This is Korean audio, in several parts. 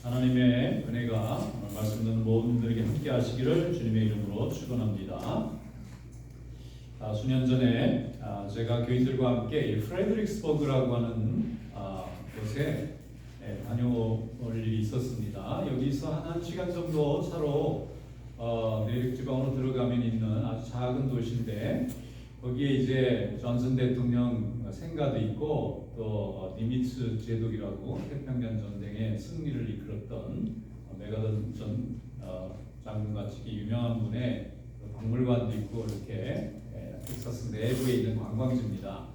하나님의 은혜가 오늘 말씀 듣는 모든 분들에게 함께 하시기를 주님의 이름으로 축원합니다. 수년 전에 제가 교인들과 함께 이 프레드릭스버그라고 하는 곳에 다녀올 일이 있었습니다. 여기서 한 1시간 정도 차로 내륙 지방으로 들어가면 있는 아주 작은 도시인데, 거기에 이제 존슨 대통령 생가도 있고 또 니미츠 제독이라고 태평양 전쟁의 승리를 이끌었던 메가던 전 장군같이 유명한 분의 박물관도 있고 이렇게 텍사스 내부에 있는 관광지입니다.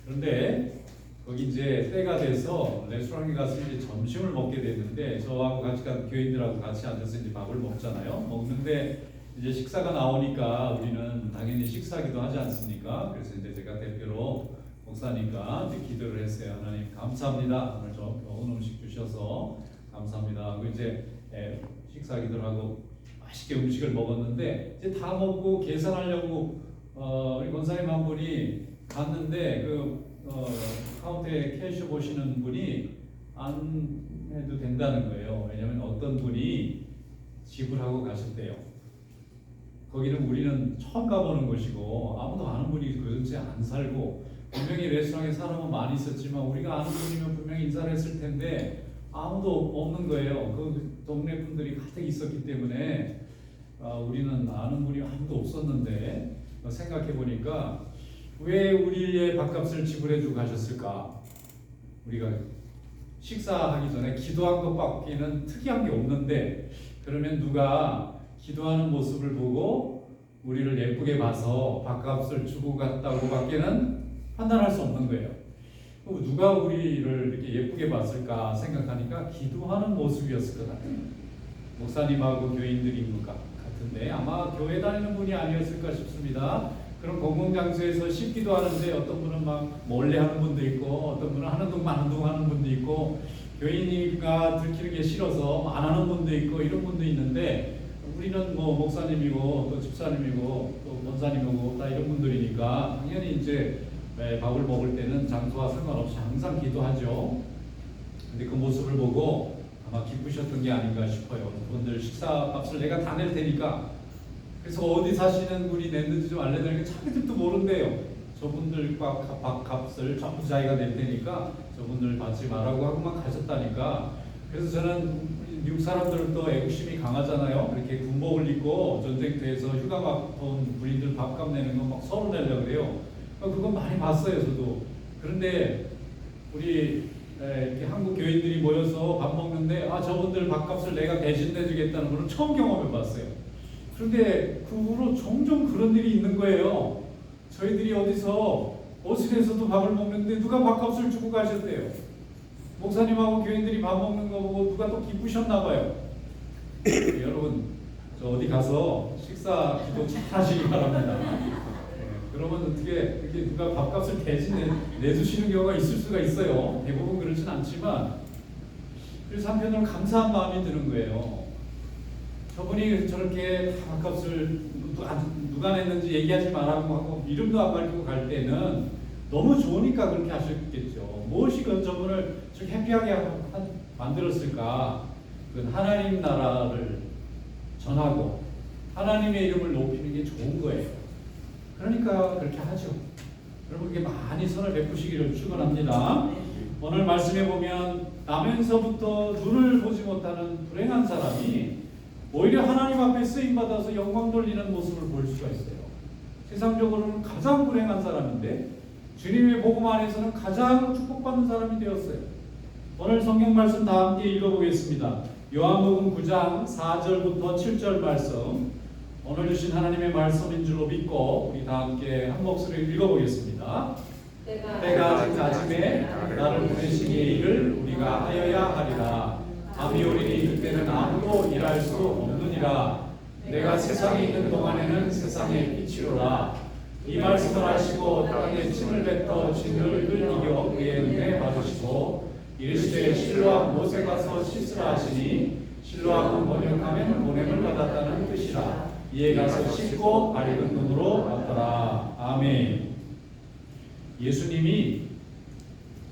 그런데 거기 이제 때가 돼서 레스토랑에 가서 이제 점심을 먹게 됐는데, 저하고 같이 간 교인들하고 같이 앉아서 이제 밥을 먹잖아요. 먹는데 이제 식사가 나오니까 우리는 당연히 식사기도 하지 않습니까? 그래서 이제 제가 대표로 목사님과 이제 기도를 했어요. 하나님 감사합니다. 오늘 좋은 음식 주셔서 감사합니다. 하고 이제 식사기도를 하고 맛있게 음식을 먹었는데, 이제 다 먹고 계산하려고 우리 권사님 한 분이 갔는데 카운터에 캐셔 보시는 분이 안 해도 된다는 거예요. 왜냐하면 어떤 분이 지불하고 가셨대요. 거기는 우리는 처음 가보는 곳이고 아무도 아는 분이 그 근처에 안 살고, 분명히 레스토랑에 사람은 많이 있었지만 우리가 아는 분이면 분명히 인사를 했을 텐데 아무도 없는 거예요. 그 동네 분들이 가득 있었기 때문에 우리는 아는 분이 아무도 없었는데, 생각해 보니까 왜 우리의 밥값을 지불해 주고 가셨을까? 우리가 식사하기 전에 기도한 것밖에는 특이한 게 없는데, 그러면 누가 기도하는 모습을 보고 우리를 예쁘게 봐서 밥값을 주고 갔다고 밖에는 판단할 수 없는 거예요. 누가 우리를 이렇게 예쁘게 봤을까 생각하니까 기도하는 모습이었을 것 같아요. 목사님하고 교인들인 것 같은데 아마 교회 다니는 분이 아니었을까 싶습니다. 그런 공공장소에서 씻기도 하는데 어떤 분은 막 몰래 하는 분도 있고, 어떤 분은 하는 둥 마는 둥 하는 분도 있고, 교인이가 들키는 게 싫어서 안 하는 분도 있고, 이런 분도 있는데, 우리는 뭐 목사님이고 또 집사님이고 또 권사님이고 다 이런 분들이니까 당연히 이제 밥을 먹을 때는 장소와 상관없이 항상 기도하죠. 근데 그 모습을 보고 아마 기쁘셨던 게 아닌가 싶어요. 그분들 식사값을 내가 다 낼 테니까, 그래서 어디 사시는 분이 냈는지 좀 알려드리니까 자기들도 모른대요. 저분들 밥값을 전부 자기가 낼 테니까 저분들 받지 말라고 하고만 가셨다니까. 그래서 저는 미국 사람들도 애국심이 강하잖아요. 이렇게 군복을 입고 전쟁터에서 휴가 받은 군인들 밥값 내는 거 막 서로 내려고 그래요. 그건 많이 봤어요, 저도. 그런데 우리 이렇게 한국 교인들이 모여서 밥 먹는데 저분들 밥값을 내가 대신 내주겠다는 걸 처음 경험해 봤어요. 그런데 그 후로 종종 그런 일이 있는 거예요. 저희들이 어디서 어신에서도 밥을 먹는데 누가 밥값을 주고 가셨대요. 목사님하고 교인들이 밥 먹는 거 보고 누가 또 기쁘셨나 봐요. 여러분, 저 어디 가서 식사 기도 잘 하시기 바랍니다. 그러면 어떻게 이렇게 누가 밥값을 대신 내주시는 경우가 있을 수가 있어요. 대부분 그렇진 않지만, 그래서 한편으로 감사한 마음이 드는 거예요. 저분이 저렇게 밥값을 누가 냈는지 얘기하지 말라고 하고 이름도 안 밝히고 갈 때는 너무 좋으니까 그렇게 하셨겠죠. 무엇이 저분을 저렇게 해피하게 만들었을까? 그 하나님 나라를 전하고 하나님의 이름을 높이는 게 좋은 거예요. 그러니까 그렇게 하죠. 여러분께 많이 선을 베푸시기를 축원합니다. 오늘 말씀에 보면 나면서부터 눈을 보지 못하는 불행한 사람이 오히려 하나님 앞에 쓰임받아서 영광 돌리는 모습을 볼 수가 있어요. 세상적으로는 가장 불행한 사람인데 주님의 복음 안에서는 가장 축복받는 사람이 되었어요. 오늘 성경 말씀 다 함께 읽어보겠습니다. 요한복음 9장 4절부터 7절 말씀, 오늘 주신 하나님의 말씀인 줄로 믿고 우리 다 함께 한 목소리로 읽어보겠습니다. 때가 아직 낮음에 나를 보내신 이의 일을 우리가 하여야 하리라. 밤이 오리니 그때는 아무도 일할 수 없느니라. 내가 세상에 있는 동안에는 세상의 빛이로라. 이 말씀을 하시고 땅에 침을 뱉어 진흙을 이겨 그의 은혜 받으시고 이르시되 실로암 못에 가서 씻으라 하시니, 실로암은 번역하면 보냄을 받았다는 뜻이라. 이에 가서 씻고 밝은 눈으로 왔더라. 아멘. 예수님이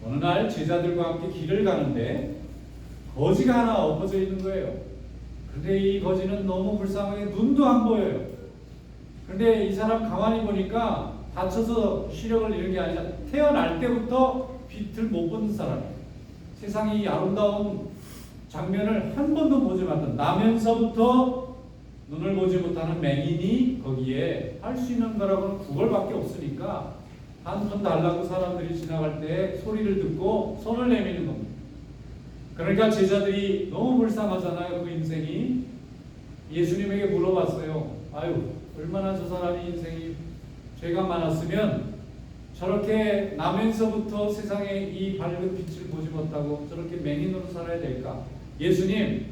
어느 날 제자들과 함께 길을 가는데 거지가 하나 엎어져 있는 거예요. 근데 이 거지는 너무 불쌍하게 눈도 안 보여요. 근데 이 사람 가만히 보니까 다쳐서 시력을 잃은 게 아니라 태어날 때부터 빛을 못 보는 사람이에요. 세상의 이 아름다운 장면을 한 번도 보지 못한, 나면서부터 눈을 보지 못하는 맹인이 거기에 할 수 있는 거라고는 구걸밖에 없으니까 한 번 달라고 사람들이 지나갈 때 소리를 듣고 손을 내미는 겁니다. 그러니까 제자들이 너무 불쌍하잖아요. 그 인생이. 예수님에게 물어봤어요. 아유, 얼마나 저 사람이 인생이 죄가 많았으면 저렇게 나면서부터 세상에 이 밝은 빛을 보지 못하고 저렇게 맹인으로 살아야 될까? 예수님,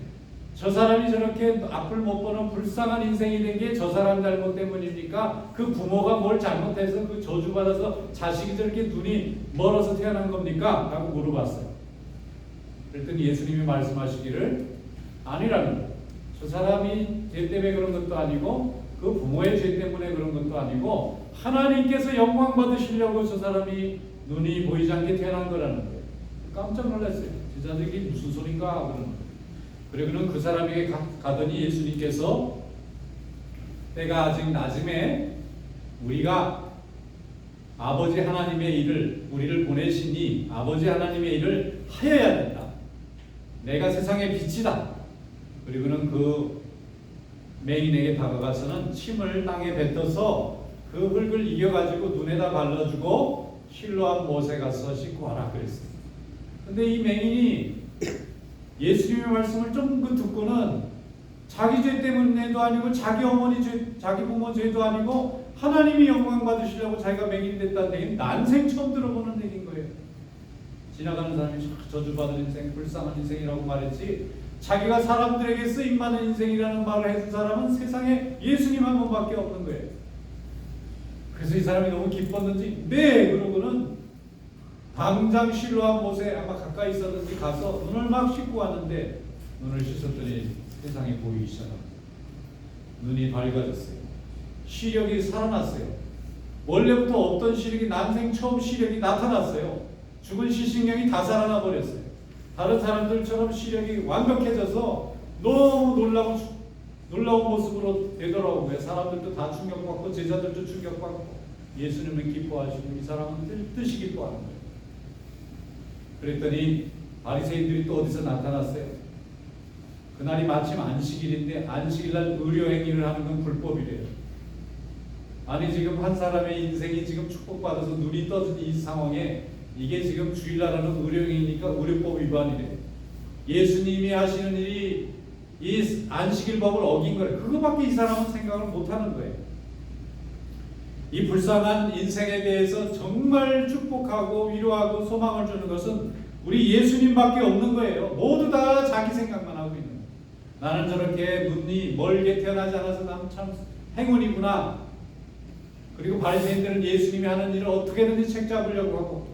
저 사람이 저렇게 앞을 못 보는 불쌍한 인생이 된 게 저 사람 잘못 때문입니까? 그 부모가 뭘 잘못해서 그 저주받아서 자식이 저렇게 눈이 멀어서 태어난 겁니까? 라고 물어봤어요. 그랬더니 예수님이 말씀하시기를 아니라는 거예요. 저 사람이 죄 때문에 그런 것도 아니고 그 부모의 죄 때문에 그런 것도 아니고 하나님께서 영광 받으시려고 저 사람이 눈이 보이지 않게 태어난 거라는 거예요. 깜짝 놀랐어요. 제자들이 무슨 소린가 그러는 거예요. 그리고는 그 사람에게 가더니 예수님께서 때가 아직 낮음에 우리가 아버지 하나님의 일을 우리를 보내시니 아버지 하나님의 일을 하여야 된다. 내가 세상의 빛이다. 그리고는 그 맹인에게 다가가서는 침을 땅에 뱉어서 그 흙을 이겨가지고 눈에다 발라주고 실로암 못에 가서 씻고 와라 그랬어요. 근데 이 맹인이 예수님의 말씀을 좀 듣고는 자기 죄 때문에도 아니고 자기 어머니 죄, 자기 부모 죄도 아니고 하나님이 영광 받으시려고 자기가 맹인이 됐다는 얘기는 난생 처음 들어보는 얘기인 거예요. 지나가는 사람이 저주받은 인생, 불쌍한 인생이라고 말했지 자기가 사람들에게 쓰임받은 인생이라는 말을 해준 사람은 세상에 예수님 한 분밖에 없는 거예요. 그래서 이 사람이 너무 기뻤는지 네! 그러고는 당장 실로암 못에 아마 가까이 있었는지 가서 눈을 막 씻고 왔는데 눈을 씻었더니 세상에 보이기 시작합니다. 눈이 밝아졌어요. 시력이 살아났어요. 원래부터 없던 시력이 난생 처음 시력이 나타났어요. 죽은 시신경이 다 살아나 버렸어요. 다른 사람들처럼 시력이 완벽해져서 너무 놀라운 모습으로 되돌아오고요. 사람들도 다 충격받고 제자들도 충격받고 예수님은 기뻐하시고 이 사람은 뜻이 기뻐하는 거예요. 그랬더니 바리새인들이 또 어디서 나타났어요. 그날이 마침 안식일인데 안식일날 의료행위를 하는 건 불법이래요. 아니 지금 한 사람의 인생이 지금 축복받아서 눈이 떠진 이 상황에 이게 지금 주일날 하는 의료행위니까 의료법 위반이래요. 예수님이 하시는 일이 이 안식일법을 어긴 거예요. 그거밖에 이 사람은 생각을 못하는 거예요. 이 불쌍한 인생에 대해서 정말 축복하고 위로하고 소망을 주는 것은 우리 예수님밖에 없는 거예요. 모두 다 자기 생각만 하고 있는 거예요. 나는 저렇게 눈이 멀게 태어나지 않아서 난 참 행운이구나. 그리고 바리새인들은 예수님이 하는 일을 어떻게든지 책잡으려고 하고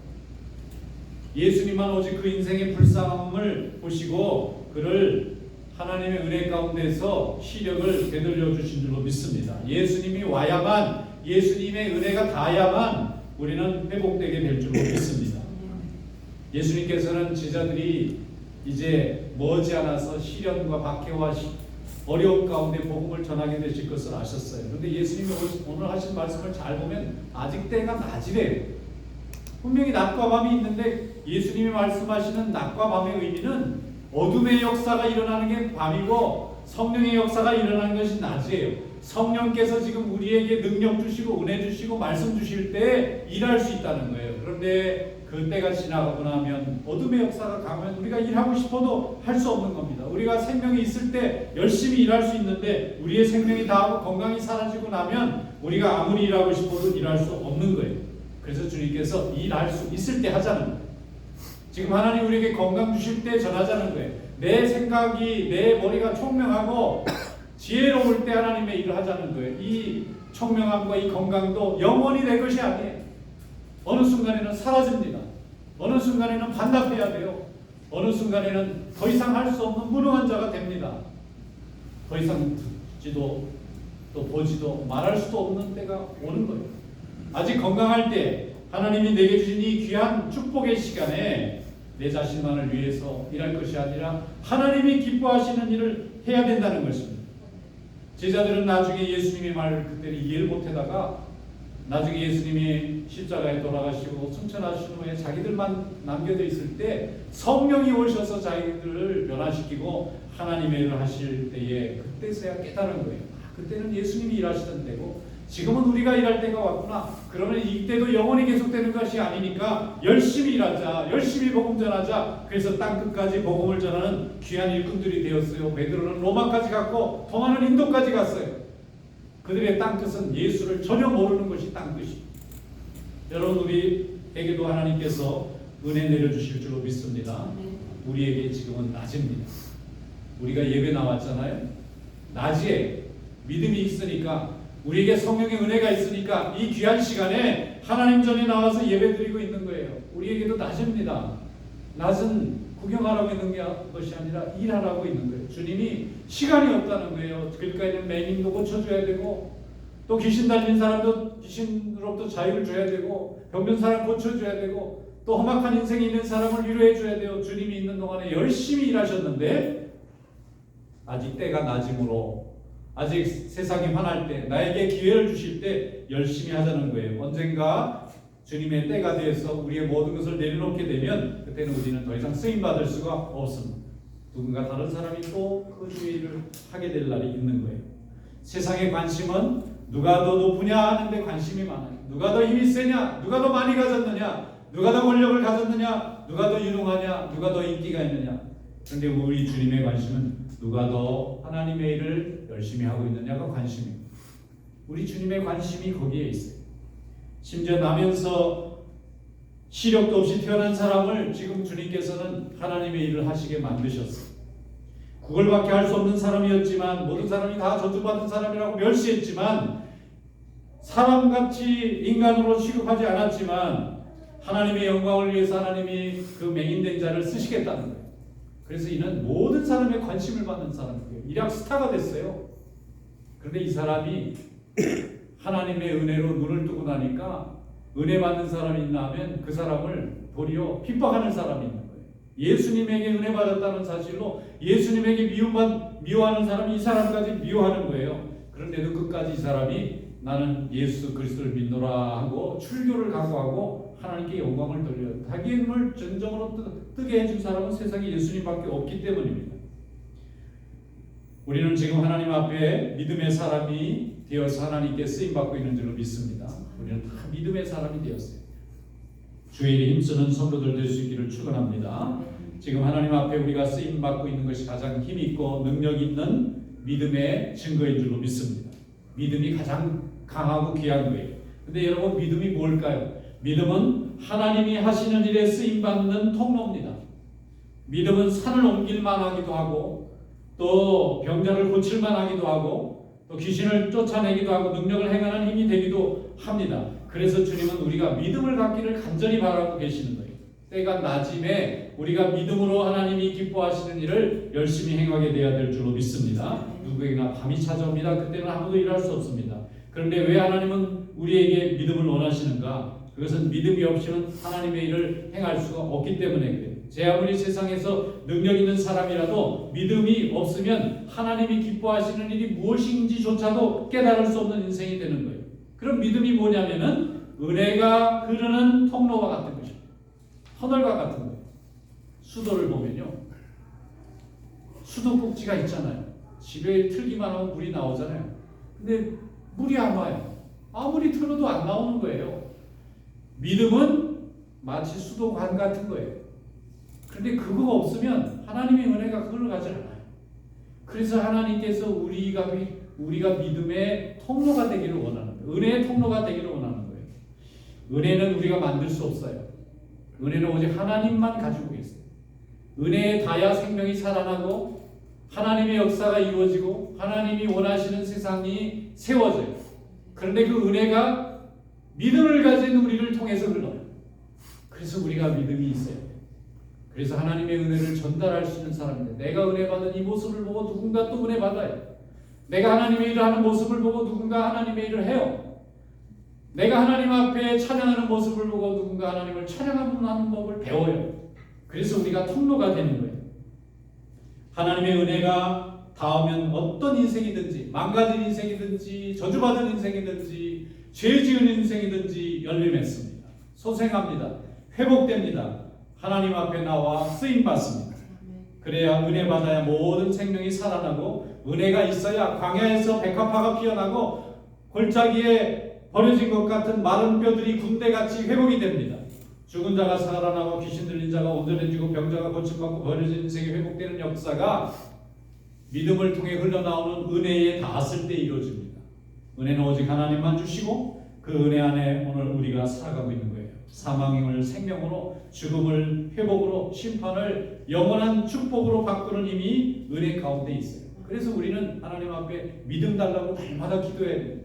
예수님만 오직 그 인생의 불쌍함을 보시고 그를 하나님의 은혜 가운데서 시력을 되돌려 주신 줄로 믿습니다. 예수님이 와야만 예수님의 은혜가 닿아야만 우리는 회복되게 될 줄로 믿습니다. 예수님께서는 제자들이 이제 머지않아서 시련과 박해와 어려움 가운데 복음을 전하게 되실 것을 아셨어요. 그런데 예수님이 오늘 하신 말씀을 잘 보면 아직 때가 낮이래요. 분명히 낮과 밤이 있는데 예수님이 말씀하시는 낮과 밤의 의미는 어둠의 역사가 일어나는 게 밤이고 성령의 역사가 일어나는 것이 낮이에요. 성령께서 지금 우리에게 능력 주시고 은혜 주시고 말씀 주실 때 일할 수 있다는 거예요. 그런데 그 때가 지나가고 나면 어둠의 역사가 가면 우리가 일하고 싶어도 할 수 없는 겁니다. 우리가 생명이 있을 때 열심히 일할 수 있는데 우리의 생명이 다하고 건강이 사라지고 나면 우리가 아무리 일하고 싶어도 일할 수 없는 거예요. 그래서 주님께서 일할 수 있을 때 하자는 거예요. 지금 하나님 우리에게 건강 주실 때 전하자는 거예요. 내 생각이 내 머리가 총명하고 지혜로울 때 하나님의 일을 하자는 거예요. 이 총명함과 이 건강도 영원히 내 것이 아니에요. 어느 순간에는 사라집니다. 어느 순간에는 반납해야 돼요. 어느 순간에는 더 이상 할 수 없는 무능한 자가 됩니다. 더 이상 듣지도 또 보지도 말할 수도 없는 때가 오는 거예요. 아직 건강할 때 하나님이 내게 주신 이 귀한 축복의 시간에 내 자신만을 위해서 일할 것이 아니라 하나님이 기뻐하시는 일을 해야 된다는 것입니다. 제자들은 나중에 예수님의 말을 그때는 이해를 못하다가 나중에 예수님이 십자가에 돌아가시고 승천하신 후에 자기들만 남겨져 있을 때 성령이 오셔서 자기들을 변화시키고 하나님의 일을 하실 때에 그때서야 깨달은 거예요. 그때는 예수님이 일하시던 때고 지금은 우리가 일할 때가 왔구나. 그러면 이때도 영원히 계속되는 것이 아니니까 열심히 일하자. 열심히 복음 전하자. 그래서 땅끝까지 복음을 전하는 귀한 일꾼들이 되었어요. 베드로는 로마까지 갔고 토마는 인도까지 갔어요. 그들의 땅끝은 예수를 전혀 모르는 것이 땅끝이. 여러분 우리에게도 하나님께서 은혜 내려주실 줄로 믿습니다. 우리에게 지금은 낮입니다. 우리가 예배 나왔잖아요. 낮에 믿음이 있으니까 우리에게 성령의 은혜가 있으니까 이 귀한 시간에 하나님 전에 나와서 예배드리고 있는 거예요. 우리에게도 낮입니다. 낮은 구경하라고 있는 것이 아니라 일하라고 있는 거예요. 주님이 시간이 없다는 거예요. 길가에는 맹인도 고쳐줘야 되고 또 귀신 달린 사람도 귀신으로부터 자유를 줘야 되고 병든 사람 고쳐줘야 되고 또 험악한 인생에 있는 사람을 위로해 줘야 돼요. 주님이 있는 동안에 열심히 일하셨는데 아직 때가 낮이므로 아직 세상이 환할 때 나에게 기회를 주실 때 열심히 하자는 거예요. 언젠가 주님의 때가 되어서 우리의 모든 것을 내려놓게 되면 그때는 우리는 더 이상 쓰임받을 수가 없습니다. 누군가 다른 사람이 또 그 주의 일을 하게 될 날이 있는 거예요. 세상의 관심은 누가 더 높으냐 하는데 관심이 많아요. 누가 더 힘이 세냐, 누가 더 많이 가졌느냐, 누가 더 권력을 가졌느냐, 누가 더 유능하냐, 누가 더 인기가 있느냐. 그런데 우리 주님의 관심은 누가 더 하나님의 일을 열심히 하고 있느냐가 관심입니다. 우리 주님의 관심이 거기에 있어요. 심지어 나면서 시력도 없이 태어난 사람을 지금 주님께서는 하나님의 일을 하시게 만드셨어요. 그걸밖에 할 수 없는 사람이었지만 모든 사람이 다 저주받은 사람이라고 멸시했지만 사람같이 인간으로 취급하지 않았지만 하나님의 영광을 위해서 하나님이 그 맹인된 자를 쓰시겠다는 거예요. 그래서 이는 모든 사람의 관심을 받는 사람이에요. 일약 스타가 됐어요. 그런데 이 사람이 하나님의 은혜로 눈을 뜨고 나니까 은혜 받는 사람이 있나 하면 그 사람을 도리어 핍박하는 사람이 있는 거예요. 예수님에게 은혜 받았다는 사실로 예수님에게 미워하는 사람이 이 사람까지 미워하는 거예요. 그런데도 끝까지 이 사람이 나는 예수 그리스도를 믿노라 하고 출교를 각오하고 하나님께 영광을 돌려 자기의 눈을 진정으로 뜨게 해준 사람은 세상에 예수님밖에 없기 때문입니다. 우리는 지금 하나님 앞에 믿음의 사람이 되어서 하나님께 쓰임받고 있는 줄로 믿습니다. 우리는 다 믿음의 사람이 되었어요. 주의 일에 힘쓰는 성도들 될 수 있기를 축원합니다. 지금 하나님 앞에 우리가 쓰임받고 있는 것이 가장 힘있고 능력 있는 믿음의 증거인 줄로 믿습니다. 믿음이 가장 강하고 귀한 거예요. 근데 여러분 믿음이 뭘까요? 믿음은 하나님이 하시는 일에 쓰임받는 통로입니다. 믿음은 산을 옮길만 하기도 하고 또 병자를 고칠만 하기도 하고 또 귀신을 쫓아내기도 하고 능력을 행하는 힘이 되기도 합니다. 그래서 주님은 우리가 믿음을 갖기를 간절히 바라고 계시는 거예요. 때가 낮임에 우리가 믿음으로 하나님이 기뻐하시는 일을 열심히 행하게 되어야 될 줄로 믿습니다. 누구에게나 밤이 찾아옵니다. 그때는 아무도 일할 수 없습니다. 그런데 왜 하나님은 우리에게 믿음을 원하시는가? 그것은 믿음이 없이는 하나님의 일을 행할 수가 없기 때문에 그래요. 제 아무리 세상에서 능력 있는 사람이라도 믿음이 없으면 하나님이 기뻐하시는 일이 무엇인지조차도 깨달을 수 없는 인생이 되는 거예요. 그럼 믿음이 뭐냐면은 은혜가 흐르는 통로와 같은 것입니다. 터널과 같은 거예요. 수도를 보면요. 수도꼭지가 있잖아요. 집에 틀기만 하면 물이 나오잖아요. 근데 물이 안 와요. 아무리 틀어도 안 나오는 거예요. 믿음은 마치 수도관 같은 거예요. 그런데 그거 없으면 하나님의 은혜가 그걸 가지 않아요. 그래서 하나님께서 우리가 믿음의 통로가 되기를 원하는 거예요. 은혜의 통로가 되기를 원하는 거예요. 은혜는 우리가 만들 수 없어요. 은혜는 오직 하나님만 가지고 계세요. 은혜에 닿아야 생명이 살아나고 하나님의 역사가 이루어지고 하나님이 원하시는 세상이 세워져요. 그런데 그 은혜가 믿음을 가진 우리를 통해서 흘러요. 그래서 우리가 믿음이 있어요. 그래서 하나님의 은혜를 전달할 수 있는 사람인데 내가 은혜 받은 이 모습을 보고 누군가 또 은혜 받아요. 내가 하나님의 일을 하는 모습을 보고 누군가 하나님의 일을 해요. 내가 하나님 앞에 찬양하는 모습을 보고 누군가 하나님을 찬양하는 법을 배워요. 그래서 우리가 통로가 되는 거예요. 하나님의 은혜가 닿으면 어떤 인생이든지, 망가진 인생이든지, 저주받은 인생이든지, 죄 지은 인생이든지 열매 맺습니다. 소생합니다. 회복됩니다. 하나님 앞에 나와 쓰임받습니다. 그래야 은혜 받아야 모든 생명이 살아나고, 은혜가 있어야 광야에서 백합화가 피어나고, 골짜기에 버려진 것 같은 마른 뼈들이 군대같이 회복이 됩니다. 죽은 자가 살아나고 귀신 들린 자가 온전해지고 병자가 고침받고 버려진 인생이 회복되는 역사가 믿음을 통해 흘러나오는 은혜에 닿았을 때 이루어집니다. 은혜는 오직 하나님만 주시고 그 은혜 안에 오늘 우리가 살아가고 있는 거예요. 사망을 생명으로, 죽음을 회복으로, 심판을 영원한 축복으로 바꾸는 힘이 은혜 가운데 있어요. 그래서 우리는 하나님 앞에 믿음 달라고 날마다 기도해야 돼요.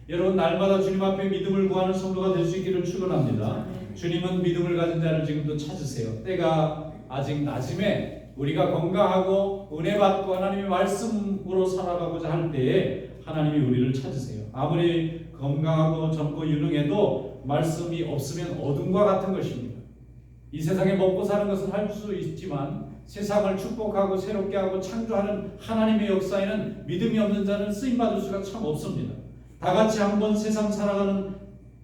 여러분, 날마다 주님 앞에 믿음을 구하는 성도가 될 수 있기를 축원합니다. 주님은 믿음을 가진 자를 지금도 찾으세요. 때가 아직 낮음에 우리가 건강하고 은혜 받고 하나님의 말씀으로 살아가고자 할 때에 하나님이 우리를 찾으세요. 아무리 건강하고 젊고 유능해도 말씀이 없으면 어둠과 같은 것입니다. 이 세상에 먹고 사는 것은 할 수 있지만 세상을 축복하고 새롭게 하고 창조하는 하나님의 역사에는 믿음이 없는 자는 쓰임받을 수가 참 없습니다. 다 같이 한번 세상 살아가는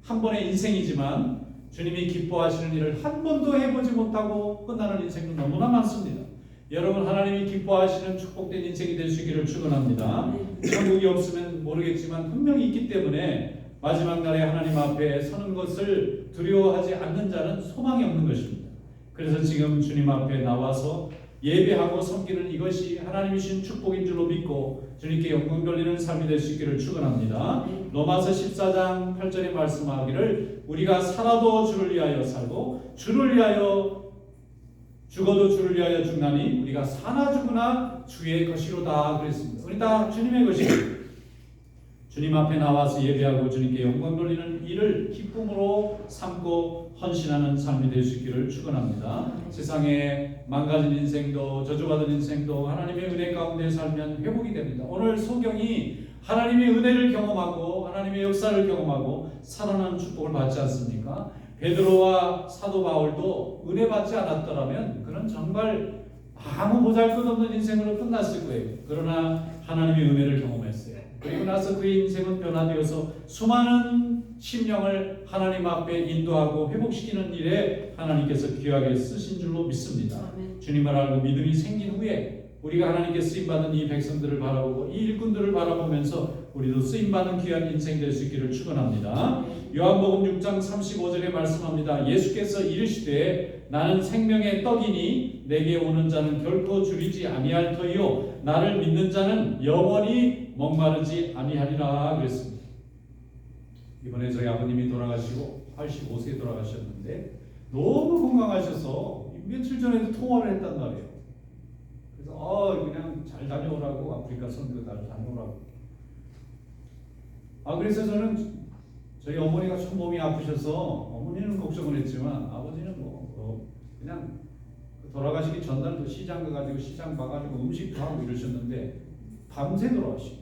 한 번의 인생이지만 주님이 기뻐하시는 일을 한 번도 해보지 못하고 끝나는 인생도 너무나 많습니다. 여러분, 하나님이 기뻐하시는 축복된 인생이 될 수 있기를 축원합니다. 천국이 없으면 모르겠지만 분명히 있기 때문에 마지막 날에 하나님 앞에 서는 것을 두려워하지 않는 자는 소망이 없는 것입니다. 그래서 지금 주님 앞에 나와서 예배하고 섬기는 이것이 하나님이 주신 축복인 줄로 믿고 주님께 영광 돌리는 삶이 될 수 있기를 축원합니다. 로마서 14장 8절에 말씀하기를 우리가 살아도 주를 위하여 살고 주를 위하여 죽어도 주를 위하여 죽나니 우리가 사나 죽으나 주의 것이로다 그랬습니다. 우리 다 주님의 것입니다. 주님 앞에 나와서 예배하고 주님께 영광 돌리는 일을 기쁨으로 삼고 헌신하는 삶이 될 수 있기를 축원합니다. 세상에 망가진 인생도 저주받은 인생도 하나님의 은혜 가운데 살면 회복이 됩니다. 오늘 소경이 하나님의 은혜를 경험하고 하나님의 역사를 경험하고 살아나는 축복을 받지 않습니까? 베드로와 사도 바울도 은혜 받지 않았더라면 그는 정말 아무 보잘것없는 인생으로 끝났을 거예요. 그러나 하나님의 은혜를 경험했어요. 그리고 나서 그의 인생은 변화되어서 수많은 심령을 하나님 앞에 인도하고 회복시키는 일에 하나님께서 귀하게 쓰신 줄로 믿습니다. 주님을 알고 믿음이 생긴 후에 우리가 하나님께 쓰임받은 이 백성들을 바라보고 이 일꾼들을 바라보면서 우리도 쓰임받는 귀한 인생 될 수 있기를 축원합니다. 요한복음 6장 35절에 말씀합니다. 예수께서 이르시되 나는 생명의 떡이니 내게 오는 자는 결코 줄이지 아니할 터이요 나를 믿는 자는 영원히 목마르지 아니하리라 그랬습니다. 이번에 저희 아버님이 돌아가시고 85세에 돌아가셨는데 너무 건강하셔서 며칠 전에도 통화를 했단 말이에요. 그래서 그냥 잘 다녀오라고, 아프리카 선교 잘 다녀오라고. 그래서 저는 저희 어머니가 좀 몸이 아프셔서 어머니는 걱정을 했지만 아버지는 그냥 돌아가시기 전날도 시장 가가지고 시장 봐가지고 음식도 하고 이러셨는데 밤새 돌아가시고.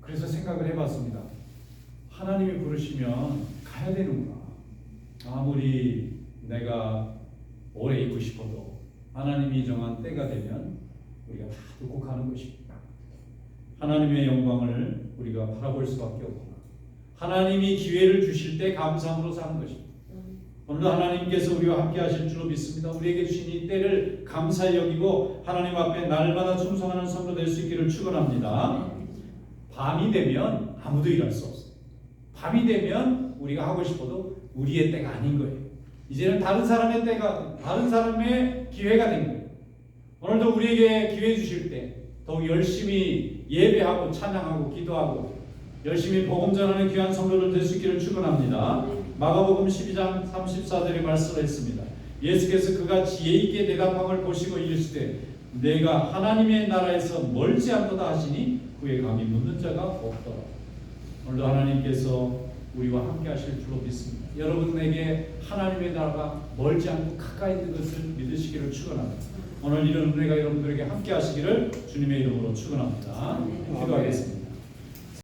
그래서 생각을 해봤습니다. 하나님이 부르시면 가야 되는구나. 아무리 내가 오래 있고 싶어도 하나님이 정한 때가 되면 우리가 다 듣고 가는 것입니다. 하나님의 영광을 우리가 바라볼 수밖에 없구나. 하나님이 기회를 주실 때 감사함으로 사는 것입니다. 오늘도 하나님께서 우리와 함께 하실 줄로 믿습니다. 우리에게 주신 이 때를 감사히 여기고 하나님 앞에 날마다 충성하는 성도 될 수 있기를 축원합니다. 밤이 되면 아무도 일할 수 없어요. 밤이 되면 우리가 하고 싶어도 우리의 때가 아닌 거예요. 이제는 다른 사람의 때가, 다른 사람의 기회가 된 거예요. 오늘도 우리에게 기회 주실 때 더욱 열심히 예배하고 찬양하고 기도하고 열심히 복음 전하는 귀한 성도들 될 수 있기를 축원합니다. 마가복음 12장 34절에 말씀했습니다. 예수께서 그가 지혜 있게 대답함을 보시고 이르시되 내가 하나님의 나라에서 멀지 않도다 하시니 그에 감히 묻는 자가 없더라. 오늘도 하나님께서 우리와 함께 하실 줄로 믿습니다. 여러분에게 하나님의 나라가 멀지 않고 가까이 있는 것을 믿으시기를 축원합니다. 오늘 이런 은혜가 여러분들에게 함께 하시기를 주님의 이름으로 축원합니다. 기도하겠습니다.